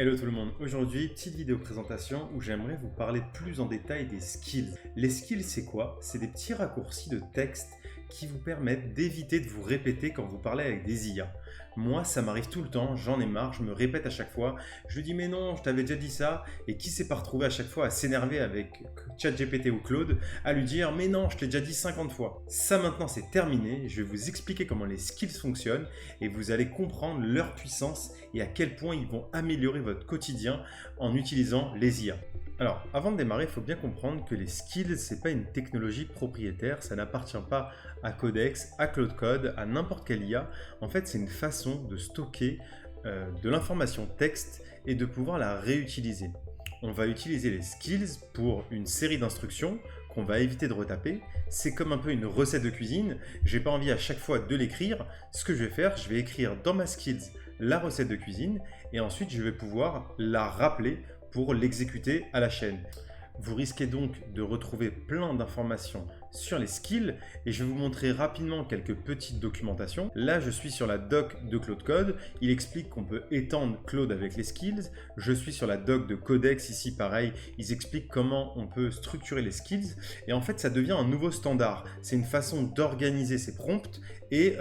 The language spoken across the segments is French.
Hello tout le monde, aujourd'hui petite vidéo présentation où j'aimerais vous parler plus en détail des skills. Les skills c'est quoi? C'est des petits raccourcis de texte qui vous permettent d'éviter de vous répéter quand vous parlez avec des IA. Moi ça m'arrive tout le temps, j'en ai marre, je me répète à chaque fois, je lui dis mais non je t'avais déjà dit ça, et qui s'est pas retrouvé à chaque fois à s'énerver avec ChatGPT ou Claude, à lui dire mais non je t'ai déjà dit 50 fois. Ça maintenant c'est terminé, je vais vous expliquer comment les skills fonctionnent et vous allez comprendre leur puissance et à quel point ils vont améliorer votre quotidien en utilisant les IA. Alors, avant de démarrer, il faut bien comprendre que les skills, ce n'est pas une technologie propriétaire, ça n'appartient pas à Codex, à Claude Code, à n'importe quelle IA. En fait, c'est une façon de stocker de l'information texte et de pouvoir la réutiliser. On va utiliser les skills pour une série d'instructions qu'on va éviter de retaper. C'est comme un peu une recette de cuisine. J'ai pas envie à chaque fois de l'écrire. Ce que je vais faire, je vais écrire dans ma skills la recette de cuisine et ensuite je vais pouvoir la rappeler pour l'exécuter à la chaîne. Vous risquez donc de retrouver plein d'informations sur les skills et je vais vous montrer rapidement quelques petites documentations. Là, je suis sur la doc de Claude Code. Il explique qu'on peut étendre Claude avec les skills. Je suis sur la doc de Codex. Ici, pareil, ils expliquent comment on peut structurer les skills. Et en fait, ça devient un nouveau standard. C'est une façon d'organiser ces prompts et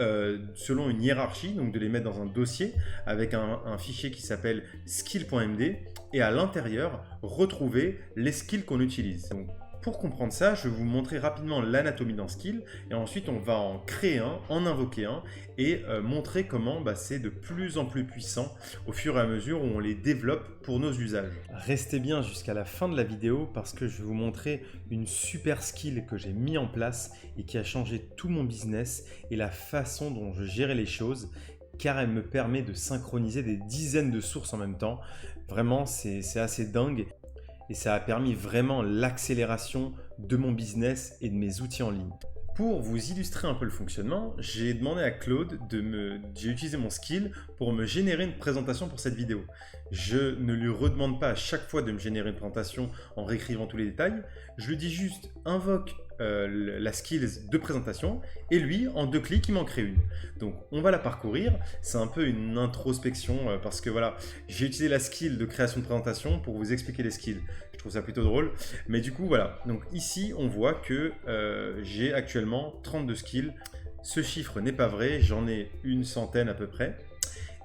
selon une hiérarchie, donc de les mettre dans un dossier avec un fichier qui s'appelle skill.md et à l'intérieur, retrouver les skills qu'on utilise. Donc, pour comprendre ça, je vais vous montrer rapidement l'anatomie d'un skill et ensuite on va en créer un, en invoquer un et montrer comment c'est de plus en plus puissant au fur et à mesure où on les développe pour nos usages. Restez bien jusqu'à la fin de la vidéo parce que je vais vous montrer une super skill que j'ai mis en place et qui a changé tout mon business et la façon dont je gérais les choses, car elle me permet de synchroniser des dizaines de sources en même temps. Vraiment, c'est assez dingue. Et ça a permis vraiment l'accélération de mon business et de mes outils en ligne. Pour vous illustrer un peu le fonctionnement, j'ai demandé à Claude j'ai utilisé mon skill pour me générer une présentation pour cette vidéo. Je ne lui redemande pas à chaque fois de me générer une présentation en réécrivant tous les détails. Je lui dis juste invoque la skills de présentation et lui, en 2 clics, il m'en crée une. Donc on va la parcourir. C'est un peu une introspection parce que voilà, j'ai utilisé la skill de création de présentation pour vous expliquer les skills. Je trouve ça plutôt drôle. Mais du coup, voilà. Donc ici, on voit que j'ai actuellement 32 skills. Ce chiffre n'est pas vrai, j'en ai une centaine à peu près.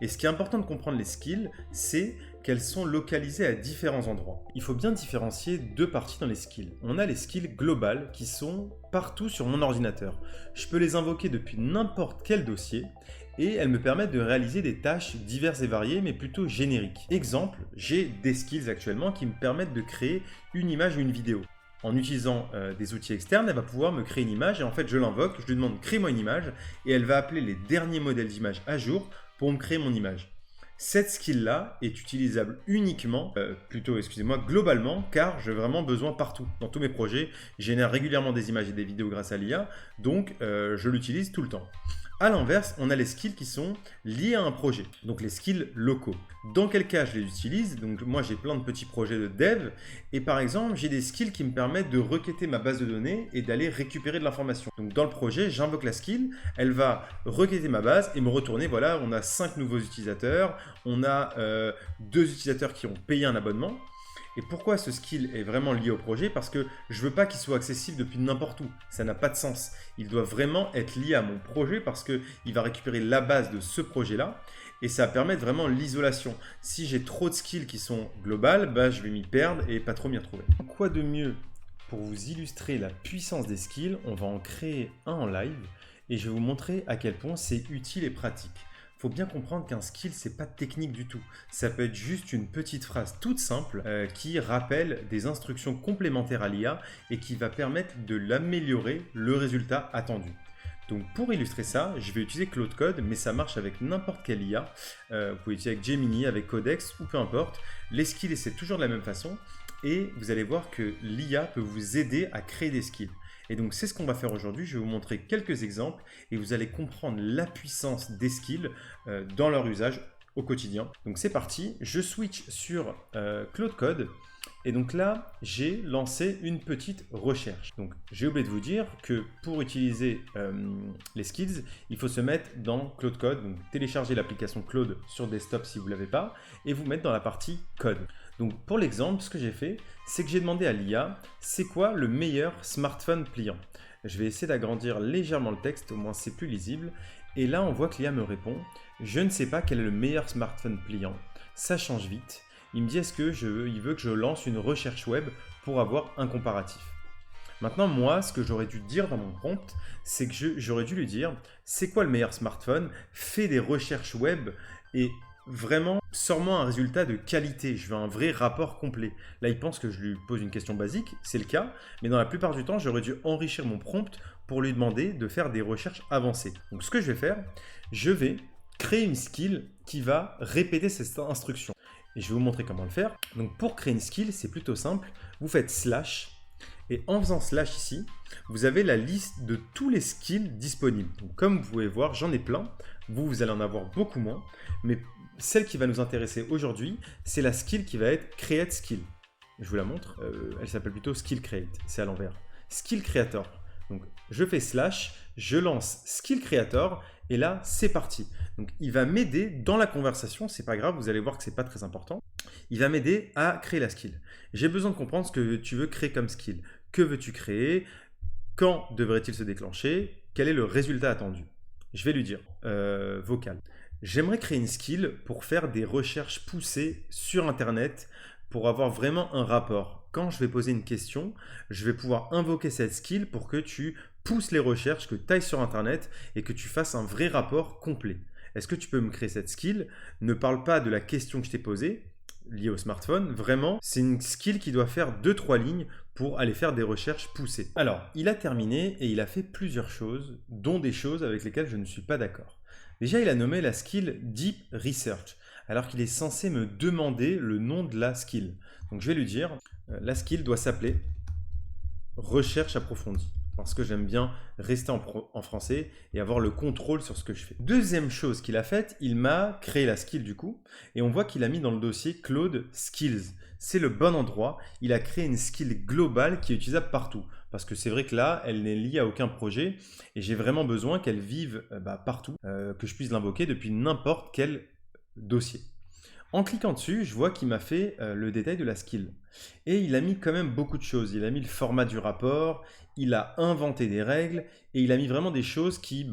Et ce qui est important de comprendre les skills, c'est qu'elles sont localisées à différents endroits. Il faut bien différencier 2 parties dans les skills. On a les skills globales qui sont partout sur mon ordinateur. Je peux les invoquer depuis n'importe quel dossier et elles me permettent de réaliser des tâches diverses et variées mais plutôt génériques. Exemple, j'ai des skills actuellement qui me permettent de créer une image ou une vidéo. En utilisant des outils externes, elle va pouvoir me créer une image et en fait je l'invoque, je lui demande crée-moi une image et elle va appeler les derniers modèles d'images à jour pour me créer mon image. Cette skill-là est utilisable uniquement, globalement, car j'ai vraiment besoin partout. Dans tous mes projets, je génère régulièrement des images et des vidéos grâce à l'IA, donc je l'utilise tout le temps. A l'inverse, on a les skills qui sont liés à un projet, donc les skills locaux. Dans quel cas je les utilise? Donc moi j'ai plein de petits projets de dev et par exemple j'ai des skills qui me permettent de requêter ma base de données et d'aller récupérer de l'information. Donc dans le projet, j'invoque la skill, elle va requêter ma base et me retourner, voilà, on a 5 nouveaux utilisateurs, on a 2 utilisateurs qui ont payé un abonnement. Et pourquoi ce skill est vraiment lié au projet? Parce que je ne veux pas qu'il soit accessible depuis n'importe où. Ça n'a pas de sens. Il doit vraiment être lié à mon projet parce qu'il va récupérer la base de ce projet-là et ça va permettre vraiment l'isolation. Si j'ai trop de skills qui sont globales, je vais m'y perdre et pas trop m'y retrouver. Quoi de mieux pour vous illustrer la puissance des skills? On va en créer un en live et je vais vous montrer à quel point c'est utile et pratique. Il faut bien comprendre qu'un skill, c'est pas technique du tout. Ça peut être juste une petite phrase toute simple qui rappelle des instructions complémentaires à l'IA et qui va permettre de l'améliorer le résultat attendu. Donc pour illustrer ça, je vais utiliser Claude Code, mais ça marche avec n'importe quelle IA. Vous pouvez utiliser avec Gemini, avec Codex ou peu importe. Les skills, c'est toujours de la même façon et vous allez voir que l'IA peut vous aider à créer des skills. Et donc c'est ce qu'on va faire aujourd'hui, je vais vous montrer quelques exemples et vous allez comprendre la puissance des skills dans leur usage au quotidien. Donc c'est parti, je switch sur Claude Code Et donc là, j'ai lancé une petite recherche. Donc j'ai oublié de vous dire que pour utiliser les skills, il faut se mettre dans Claude Code, donc télécharger l'application Claude sur desktop si vous ne l'avez pas, et vous mettre dans la partie code. Donc pour l'exemple, ce que j'ai fait, c'est que j'ai demandé à l'IA, c'est quoi le meilleur smartphone pliant? Je vais essayer d'agrandir légèrement le texte, au moins c'est plus lisible. Et là, on voit que l'IA me répond, je ne sais pas quel est le meilleur smartphone pliant. Ça change vite. Il me dit il veut que je lance une recherche web pour avoir un comparatif. Maintenant, moi, ce que j'aurais dû dire dans mon prompt, c'est que j'aurais dû lui dire, c'est quoi le meilleur smartphone? Fais des recherches web et vraiment, sors-moi un résultat de qualité. Je veux un vrai rapport complet. Là, il pense que je lui pose une question basique, c'est le cas, mais dans la plupart du temps, j'aurais dû enrichir mon prompt pour lui demander de faire des recherches avancées. Donc, ce que je vais faire, je vais créer une skill qui va répéter cette instruction. Et je vais vous montrer comment le faire. Donc pour créer une skill, c'est plutôt simple. Vous faites slash et en faisant slash ici, vous avez la liste de tous les skills disponibles. Donc comme vous pouvez voir, j'en ai plein. Vous allez en avoir beaucoup moins. Mais celle qui va nous intéresser aujourd'hui, c'est la skill qui va être create skill. Je vous la montre. Elle s'appelle plutôt skill create. C'est à l'envers. Skill creator. Donc je fais slash, je lance skill creator et là c'est parti. Donc il va m'aider dans la conversation, c'est pas grave, vous allez voir que c'est pas très important. Il va m'aider à créer la skill. J'ai besoin de comprendre ce que tu veux créer comme skill. Que veux-tu créer? Quand devrait-il se déclencher? Quel est le résultat attendu? Je vais lui dire, vocal. J'aimerais créer une skill pour faire des recherches poussées sur Internet pour avoir vraiment un rapport. Quand je vais poser une question, je vais pouvoir invoquer cette skill pour que tu pousses les recherches, que tu ailles sur Internet et que tu fasses un vrai rapport complet. Est-ce que tu peux me créer cette skill? Ne parle pas de la question que je t'ai posée, liée au smartphone. Vraiment, c'est une skill qui doit faire 2-3 lignes pour aller faire des recherches poussées. Alors, il a terminé et il a fait plusieurs choses, dont des choses avec lesquelles je ne suis pas d'accord. Déjà, il a nommé la skill Deep Research, alors qu'il est censé me demander le nom de la skill. Donc je vais lui dire, la skill doit s'appeler Recherche approfondie, parce que j'aime bien rester en français et avoir le contrôle sur ce que je fais. Deuxième chose qu'il a faite, il m'a créé la skill du coup, et on voit qu'il a mis dans le dossier Claude Skills. C'est le bon endroit, il a créé une skill globale qui est utilisable partout. Parce que c'est vrai que là, elle n'est liée à aucun projet, et j'ai vraiment besoin qu'elle vive partout, que je puisse l'invoquer depuis n'importe quel dossier. En cliquant dessus, je vois qu'il m'a fait le détail de la skill. Et il a mis quand même beaucoup de choses. Il a mis le format du rapport, il a inventé des règles, et il a mis vraiment des choses qui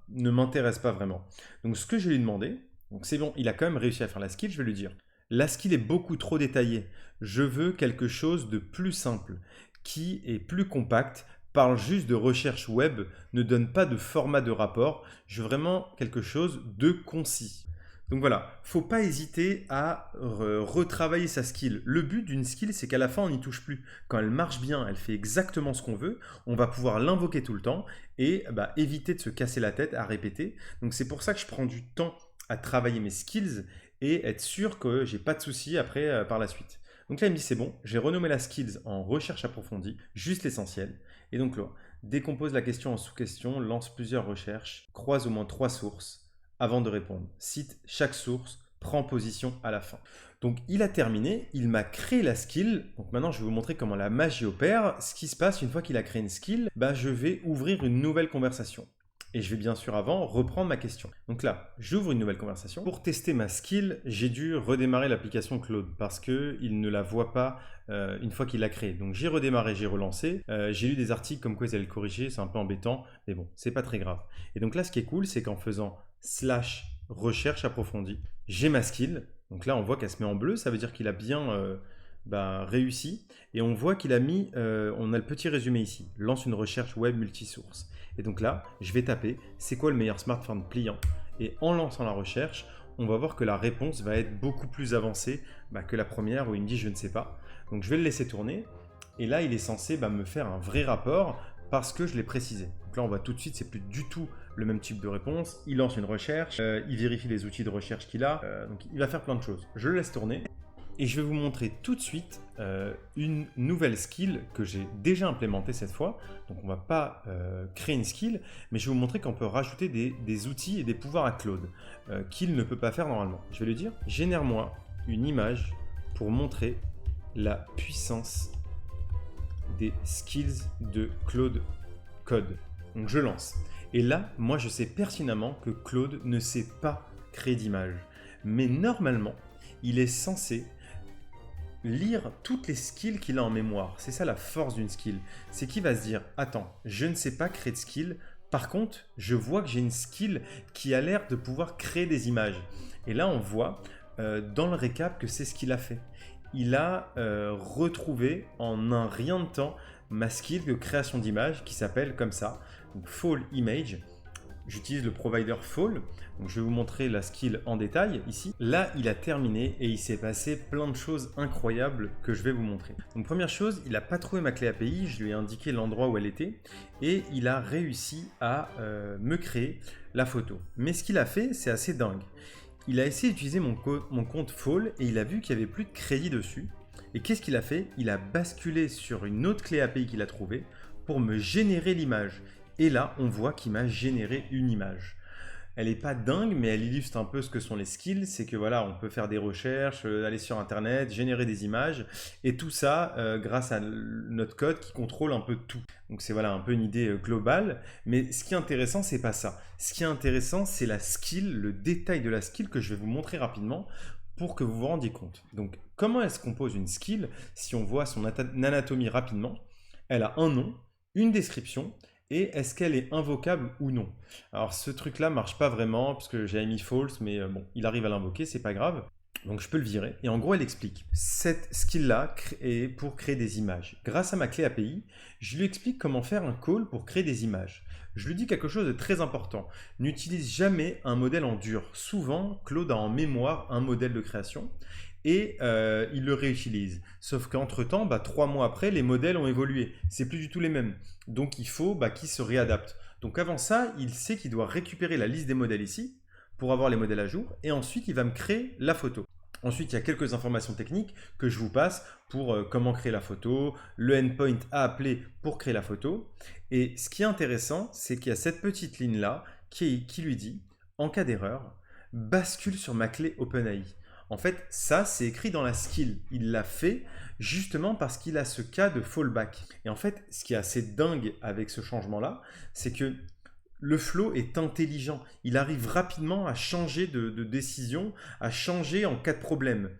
ne m'intéressent pas vraiment. Donc ce que je lui ai demandé, donc c'est bon, il a quand même réussi à faire la skill, je vais lui dire, la skill est beaucoup trop détaillée. Je veux quelque chose de plus simple, qui est plus compact, parle juste de recherche web, ne donne pas de format de rapport. Je veux vraiment quelque chose de concis. Donc voilà, faut pas hésiter à retravailler sa skill. Le but d'une skill, c'est qu'à la fin, on n'y touche plus. Quand elle marche bien, elle fait exactement ce qu'on veut, on va pouvoir l'invoquer tout le temps et éviter de se casser la tête à répéter. Donc c'est pour ça que je prends du temps à travailler mes skills et être sûr que j'ai pas de soucis après par la suite. Donc là, il me dit c'est bon, j'ai renommé la skills en recherche approfondie, juste l'essentiel. Et donc là, décompose la question en sous-questions, lance plusieurs recherches, croise au moins 3 sources avant de répondre. Cite chaque source, prend position à la fin. Donc il a terminé, il m'a créé la skill. Donc maintenant je vais vous montrer comment la magie opère. Ce qui se passe une fois qu'il a créé une skill, je vais ouvrir une nouvelle conversation. Et je vais bien sûr avant reprendre ma question. Donc là, j'ouvre une nouvelle conversation. Pour tester ma skill, j'ai dû redémarrer l'application Claude parce qu'il ne la voit pas une fois qu'il l'a créée. Donc j'ai redémarré, j'ai relancé. J'ai lu des articles comme quoi ils allaient le corriger, c'est un peu embêtant, mais bon, c'est pas très grave. Et donc là, ce qui est cool, c'est qu'en faisant slash recherche approfondie, j'ai ma skill. Donc là, on voit qu'elle se met en bleu, ça veut dire qu'il a bien réussi. Et on voit qu'il a mis, on a le petit résumé ici, lance une recherche web multisource. Et donc là, je vais taper, c'est quoi le meilleur smartphone pliant? Et en lançant la recherche, on va voir que la réponse va être beaucoup plus avancée que la première où il me dit je ne sais pas. Donc je vais le laisser tourner. Et là, il est censé me faire un vrai rapport parce que je l'ai précisé. Donc là, on voit tout de suite, c'est plus du tout le même type de réponse. Il lance une recherche, il vérifie les outils de recherche qu'il a. Donc il va faire plein de choses. Je le laisse tourner. Et je vais vous montrer tout de suite une nouvelle skill que j'ai déjà implémentée cette fois. Donc on ne va pas créer une skill, mais je vais vous montrer qu'on peut rajouter des outils et des pouvoirs à Claude qu'il ne peut pas faire normalement. Je vais lui dire, génère-moi une image pour montrer la puissance des skills de Claude Code. Donc je lance. Et là, moi je sais pertinemment que Claude ne sait pas créer d'image. Mais normalement, il est censé lire toutes les skills qu'il a en mémoire. C'est ça la force d'une skill. C'est qu'il va se dire, attends, je ne sais pas créer de skill. Par contre, je vois que j'ai une skill qui a l'air de pouvoir créer des images. Et là, on voit dans le récap que c'est ce qu'il a fait. Il a retrouvé en un rien de temps ma skill de création d'images qui s'appelle comme ça, donc Fall Image. J'utilise le provider Fall, donc je vais vous montrer la skill en détail ici. Là, il a terminé et il s'est passé plein de choses incroyables que je vais vous montrer. Donc première chose, il n'a pas trouvé ma clé API, je lui ai indiqué l'endroit où elle était et il a réussi à me créer la photo. Mais ce qu'il a fait, c'est assez dingue. Il a essayé d'utiliser mon compte Fall et il a vu qu'il n'y avait plus de crédit dessus. Et qu'est-ce qu'il a fait? Il a basculé sur une autre clé API qu'il a trouvée pour me générer l'image. Et là, on voit qu'il m'a généré une image. Elle n'est pas dingue, mais elle illustre un peu ce que sont les skills. C'est que voilà, on peut faire des recherches, aller sur Internet, générer des images. Et tout ça grâce à notre code qui contrôle un peu tout. Donc c'est voilà, un peu une idée globale. Mais ce qui est intéressant, c'est pas ça. Ce qui est intéressant, c'est la skill, le détail de la skill que je vais vous montrer rapidement pour que vous vous rendiez compte. Donc comment est-ce qu'on pose une skill? Si on voit son anatomie rapidement, elle a un nom, une description, et est-ce qu'elle est invocable ou non? Alors ce truc-là marche pas vraiment parce que j'avais mis false, mais bon, il arrive à l'invoquer, c'est pas grave. Donc je peux le virer. Et en gros, elle explique. Cette skill-là est pour créer des images. Grâce à ma clé API, je lui explique comment faire un call pour créer des images. Je lui dis quelque chose de très important. N'utilise jamais un modèle en dur. Souvent, Claude a en mémoire un modèle de création et il le réutilise. Sauf qu'entre-temps, 3 mois après, les modèles ont évolué. C'est plus du tout les mêmes. Donc il faut qu'ils se réadaptent. Donc avant ça, il sait qu'il doit récupérer la liste des modèles ici pour avoir les modèles à jour et ensuite il va me créer la photo. Ensuite, il y a quelques informations techniques que je vous passe pour comment créer la photo, le endpoint à appeler pour créer la photo. Et ce qui est intéressant, c'est qu'il y a cette petite ligne-là qui lui dit, en cas d'erreur, bascule sur ma clé OpenAI. En fait, ça, c'est écrit dans la skill. Il l'a fait justement parce qu'il a ce cas de fallback. Et en fait, ce qui est assez dingue avec ce changement-là, c'est que le flow est intelligent. Il arrive rapidement à changer de décision, à changer en cas de problème.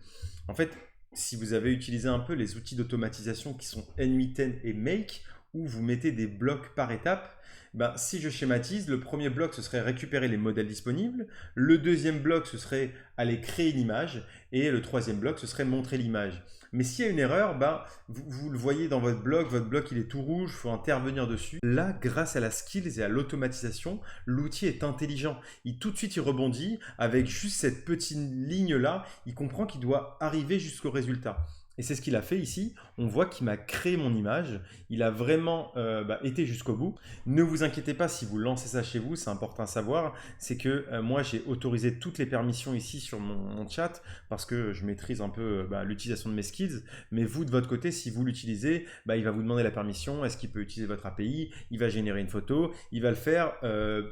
En fait, si vous avez utilisé un peu les outils d'automatisation qui sont N8N et Make, où vous mettez des blocs par étape, si je schématise, le premier bloc, ce serait récupérer les modèles disponibles. Le deuxième bloc, ce serait aller créer une image. Et le troisième bloc, ce serait montrer l'image. Mais s'il y a une erreur, vous le voyez dans votre bloc il est tout rouge, il faut intervenir dessus. Là, grâce à la skills et à l'automatisation, l'outil est intelligent. Tout de suite, il rebondit avec juste cette petite ligne-là. Il comprend qu'il doit arriver jusqu'au résultat. Et c'est ce qu'il a fait ici. On voit qu'il m'a créé mon image. Il a vraiment été jusqu'au bout. Ne vous inquiétez pas si vous lancez ça chez vous, c'est important à savoir. C'est que moi, j'ai autorisé toutes les permissions ici sur mon chat parce que je maîtrise un peu l'utilisation de mes skills. Mais vous, de votre côté, si vous l'utilisez, il va vous demander la permission. Est-ce qu'il peut utiliser votre API? Il va générer une photo. Il va le faire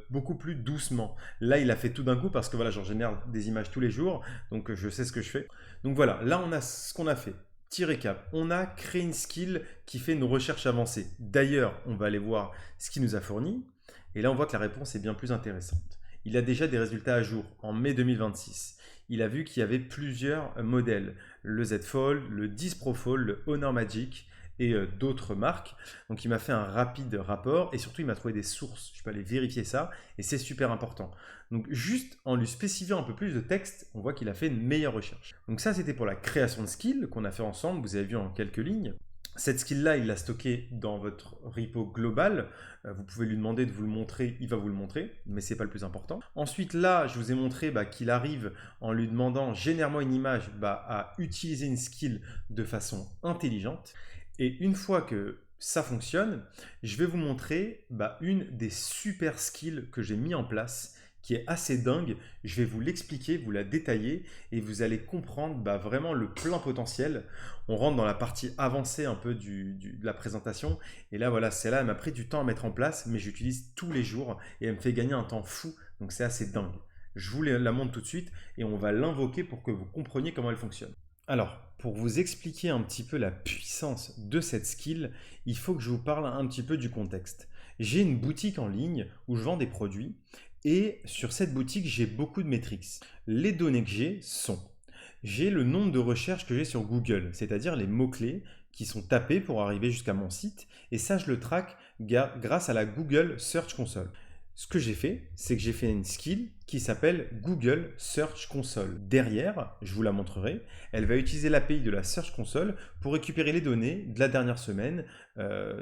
beaucoup plus doucement. Là, il a fait tout d'un coup parce que voilà, j'en génère des images tous les jours. Donc, je sais ce que je fais. Donc voilà, là, on a ce qu'on a fait. Petit récap, on a créé une skill qui fait nos recherches avancées. D'ailleurs, on va aller voir ce qu'il nous a fourni. Et là, on voit que la réponse est bien plus intéressante. Il a déjà des résultats à jour en mai 2026. Il a vu qu'il y avait plusieurs modèles. Le Z-Fold, le 10 Pro Fold, le Honor Magic et d'autres marques. Donc, il m'a fait un rapide rapport et surtout, il m'a trouvé des sources. Je peux aller vérifier ça et c'est super important. Donc, juste en lui spécifiant un peu plus de texte, on voit qu'il a fait une meilleure recherche. Donc ça, c'était pour la création de skill qu'on a fait ensemble. Vous avez vu en quelques lignes. Cette skill-là, il l'a stockée dans votre repo global. Vous pouvez lui demander de vous le montrer, il va vous le montrer, mais ce n'est pas le plus important. Ensuite, là, je vous ai montré qu'il arrive en lui demandant génère-moi une image à utiliser une skill de façon intelligente. Et une fois que ça fonctionne, je vais vous montrer une des super skills que j'ai mis en place qui est assez dingue. Je vais vous l'expliquer, vous la détailler et vous allez comprendre vraiment le plein potentiel. On rentre dans la partie avancée un peu de la présentation et là voilà, celle-là elle m'a pris du temps à mettre en place mais j'utilise tous les jours et elle me fait gagner un temps fou, donc c'est assez dingue. Je vous la montre tout de suite et on va l'invoquer pour que vous compreniez comment elle fonctionne. Alors, pour vous expliquer un petit peu la puissance de cette skill, il faut que je vous parle un petit peu du contexte. J'ai une boutique en ligne où je vends des produits et sur cette boutique, j'ai beaucoup de métriques. Les données que j'ai le nombre de recherches que j'ai sur Google, c'est-à-dire les mots-clés qui sont tapés pour arriver jusqu'à mon site et ça, je le traque grâce à la Google Search Console. Ce que j'ai fait, c'est que j'ai fait une skill qui s'appelle Google Search Console. Derrière, je vous la montrerai, elle va utiliser l'API de la Search Console pour récupérer les données de la dernière semaine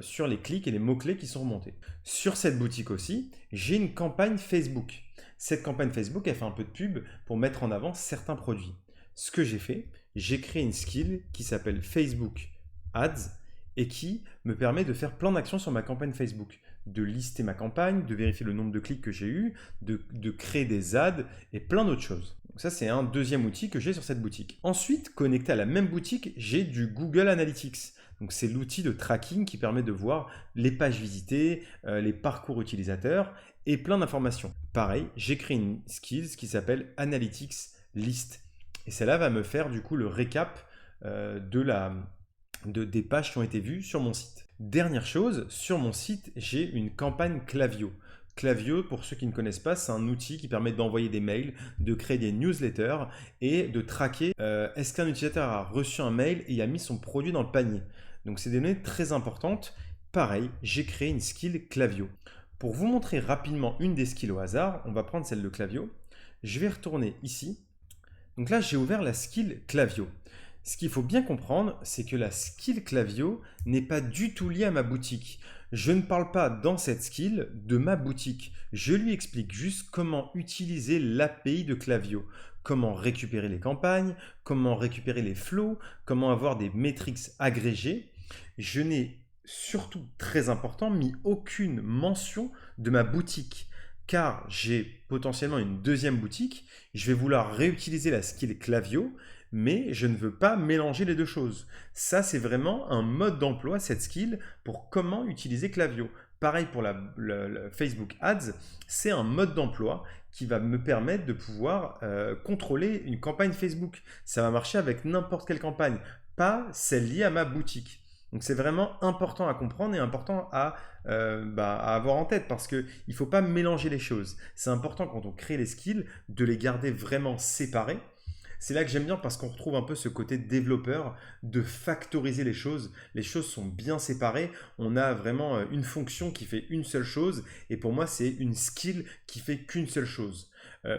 sur les clics et les mots-clés qui sont remontés. Sur cette boutique aussi, j'ai une campagne Facebook. Cette campagne Facebook, elle fait un peu de pub pour mettre en avant certains produits. Ce que j'ai fait, j'ai créé une skill qui s'appelle Facebook Ads et qui me permet de faire plein d'actions sur ma campagne Facebook, de lister ma campagne, de vérifier le nombre de clics que j'ai eu, de créer des ads et plein d'autres choses. Donc ça, c'est un deuxième outil que j'ai sur cette boutique. Ensuite, connecté à la même boutique, j'ai du Google Analytics. Donc c'est l'outil de tracking qui permet de voir les pages visitées, les parcours utilisateurs et plein d'informations. Pareil, j'ai créé une skill qui s'appelle Analytics List. Et celle-là va me faire du coup le récap des pages qui ont été vues sur mon site. Dernière chose, sur mon site, j'ai une campagne Klaviyo. Klaviyo, pour ceux qui ne connaissent pas, c'est un outil qui permet d'envoyer des mails, de créer des newsletters et de traquer est-ce qu'un utilisateur a reçu un mail et a mis son produit dans le panier. Donc c'est des données très importantes. Pareil, j'ai créé une skill Klaviyo. Pour vous montrer rapidement une des skills au hasard, on va prendre celle de Klaviyo. Je vais retourner ici. Donc là, j'ai ouvert la skill Klaviyo. Ce qu'il faut bien comprendre, c'est que la skill Klaviyo n'est pas du tout liée à ma boutique. Je ne parle pas dans cette skill de ma boutique. Je lui explique juste comment utiliser l'API de Klaviyo, comment récupérer les campagnes, comment récupérer les flows, comment avoir des métriques agrégées. Je n'ai surtout, très important, mis aucune mention de ma boutique. Car j'ai potentiellement une deuxième boutique, je vais vouloir réutiliser la skill Klaviyo, mais je ne veux pas mélanger les deux choses. Ça, c'est vraiment un mode d'emploi, cette skill, pour comment utiliser Klaviyo. Pareil pour la Facebook Ads, c'est un mode d'emploi qui va me permettre de pouvoir contrôler une campagne Facebook. Ça va marcher avec n'importe quelle campagne, pas celle liée à ma boutique. Donc c'est vraiment important à comprendre et important à avoir en tête parce qu'il ne faut pas mélanger les choses. C'est important quand on crée les skills de les garder vraiment séparés. C'est là que j'aime bien parce qu'on retrouve un peu ce côté développeur de factoriser les choses. Les choses sont bien séparées. On a vraiment une fonction qui fait une seule chose et pour moi c'est une skill qui fait qu'une seule chose.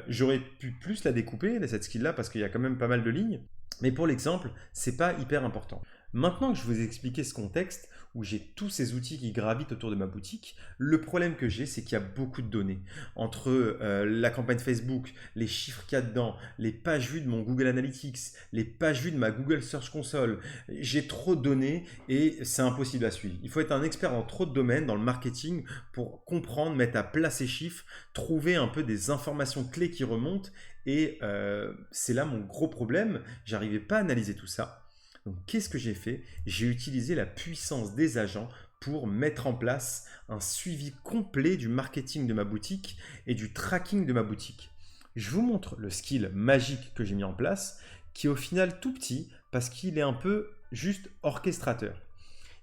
J'aurais pu plus la découper, cette skill-là, parce qu'il y a quand même pas mal de lignes. Mais pour l'exemple, c'est pas hyper important. Maintenant que je vous ai expliqué ce contexte, où j'ai tous ces outils qui gravitent autour de ma boutique, le problème que j'ai, c'est qu'il y a beaucoup de données. Entre la campagne Facebook, les chiffres qu'il y a dedans, les pages vues de mon Google Analytics, les pages vues de ma Google Search Console, j'ai trop de données et c'est impossible à suivre. Il faut être un expert dans trop de domaines, dans le marketing, pour comprendre, mettre à plat ces chiffres, trouver un peu des informations clés qui remontent et c'est là mon gros problème. J'arrivais pas à analyser tout ça. Donc, qu'est-ce que j'ai fait? J'ai utilisé la puissance des agents pour mettre en place un suivi complet du marketing de ma boutique et du tracking de ma boutique. Je vous montre le skill magique que j'ai mis en place, qui est au final tout petit parce qu'il est un peu juste orchestrateur.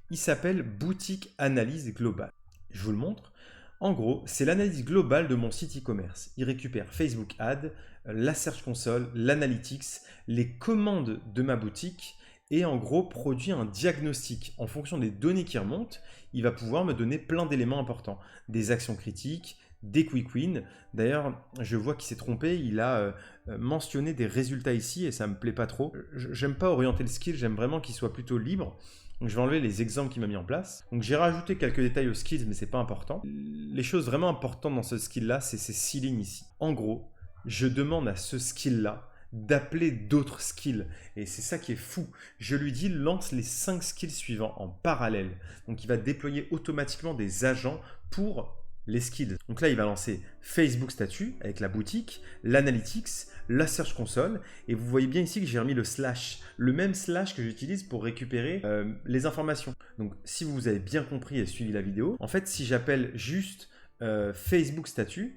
Il s'appelle Boutique Analyse Globale. Je vous le montre. En gros, c'est l'analyse globale de mon site e-commerce. Il récupère Facebook Ads, la Search Console, l'Analytics, les commandes de ma boutique et en gros produit un diagnostic. En fonction des données qui remontent, il va pouvoir me donner plein d'éléments importants. Des actions critiques, des quick wins. D'ailleurs, je vois qu'il s'est trompé, il a mentionné des résultats ici et ça me plaît pas trop. J'aime pas orienter le skill, j'aime vraiment qu'il soit plutôt libre. Donc je vais enlever les exemples qu'il m'a mis en place. Donc j'ai rajouté quelques détails aux skills, mais c'est pas important. Les choses vraiment importantes dans ce skill-là, c'est ces 6 lignes ici. En gros, je demande à ce skill-là d'appeler d'autres skills. Et c'est ça qui est fou. Je lui dis lance les 5 skills suivants en parallèle. Donc il va déployer automatiquement des agents pour les skills. Donc là, il va lancer Facebook Statut avec la boutique, l'Analytics, la Search Console. Et vous voyez bien ici que j'ai remis le slash, le même slash que j'utilise pour récupérer les informations. Donc si vous avez bien compris et suivi la vidéo, en fait, si j'appelle juste Facebook Statut,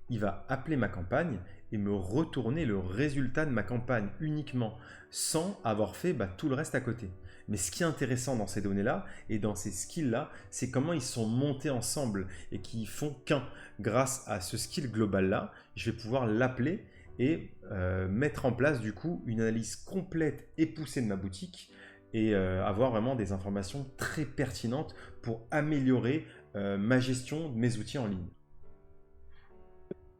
il va appeler ma campagne et me retourner le résultat de ma campagne uniquement, sans avoir fait tout le reste à côté. Mais ce qui est intéressant dans ces données-là et dans ces skills-là, c'est comment ils sont montés ensemble et qu'ils font qu'un. Grâce à ce skill global-là, je vais pouvoir l'appeler et mettre en place du coup une analyse complète et poussée de ma boutique et avoir vraiment des informations très pertinentes pour améliorer ma gestion de mes outils en ligne.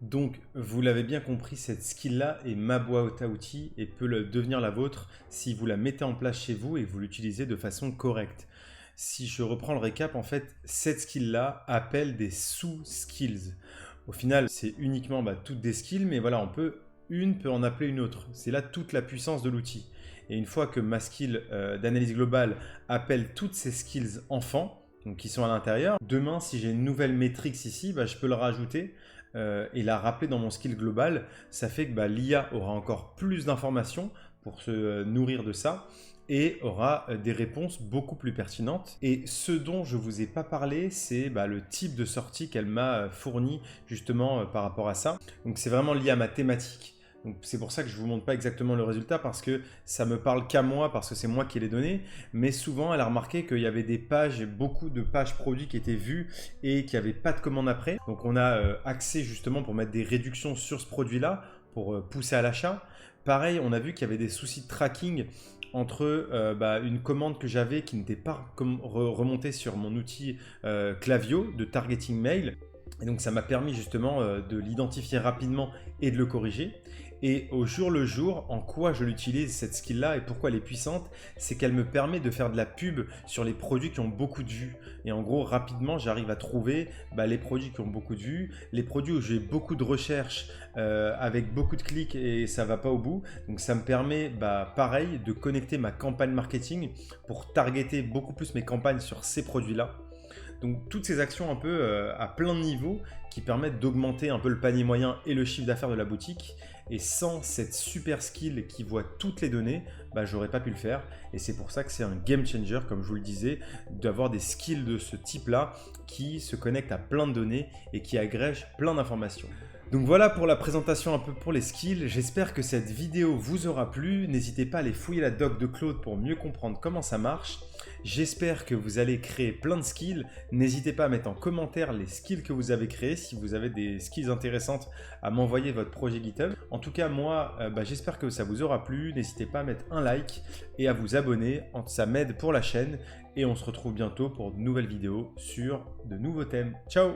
Donc, vous l'avez bien compris, cette skill-là est ma boîte à outils et peut devenir la vôtre si vous la mettez en place chez vous et que vous l'utilisez de façon correcte. Si je reprends le récap, en fait, cette skill-là appelle des sous-skills. Au final, c'est uniquement toutes des skills, mais voilà, une peut en appeler une autre. C'est là toute la puissance de l'outil. Et une fois que ma skill d'analyse globale appelle toutes ces skills enfants, donc qui sont à l'intérieur, demain, si j'ai une nouvelle métrique ici, je peux le rajouter et la rappeler dans mon skill global. Ça fait que l'IA aura encore plus d'informations pour se nourrir de ça et aura des réponses beaucoup plus pertinentes. Et ce dont je ne vous ai pas parlé, c'est le type de sortie qu'elle m'a fourni justement par rapport à ça. Donc c'est vraiment lié à ma thématique. Donc c'est pour ça que je ne vous montre pas exactement le résultat parce que ça me parle qu'à moi, parce que c'est moi qui ai les données. Mais souvent, elle a remarqué qu'il y avait des pages, beaucoup de pages produits qui étaient vues et qui n'avaient pas de commande après. Donc on a accès justement pour mettre des réductions sur ce produit-là, pour pousser à l'achat. Pareil, on a vu qu'il y avait des soucis de tracking entre une commande que j'avais qui n'était pas remontée sur mon outil Klaviyo de targeting mail. Et donc ça m'a permis justement de l'identifier rapidement et de le corriger. Et au jour le jour, en quoi je l'utilise cette skill-là et pourquoi elle est puissante, c'est qu'elle me permet de faire de la pub sur les produits qui ont beaucoup de vues. Et en gros, rapidement, j'arrive à trouver les produits qui ont beaucoup de vues, les produits où j'ai beaucoup de recherches avec beaucoup de clics et ça ne va pas au bout. Donc ça me permet, pareil, de connecter ma campagne marketing pour targeter beaucoup plus mes campagnes sur ces produits-là. Donc toutes ces actions un peu à plein de niveaux qui permettent d'augmenter un peu le panier moyen et le chiffre d'affaires de la boutique. Et sans cette super skill qui voit toutes les données, j'aurais pas pu le faire. Et c'est pour ça que c'est un game changer, comme je vous le disais, d'avoir des skills de ce type-là qui se connectent à plein de données et qui agrègent plein d'informations. Donc voilà pour la présentation un peu pour les skills. J'espère que cette vidéo vous aura plu. N'hésitez pas à aller fouiller la doc de Claude pour mieux comprendre comment ça marche. J'espère que vous allez créer plein de skills. N'hésitez pas à mettre en commentaire les skills que vous avez créés. Si vous avez des skills intéressantes, à m'envoyer votre projet GitHub. En tout cas, moi, j'espère que ça vous aura plu. N'hésitez pas à mettre un like et à vous abonner. Ça m'aide pour la chaîne. Et on se retrouve bientôt pour de nouvelles vidéos sur de nouveaux thèmes. Ciao!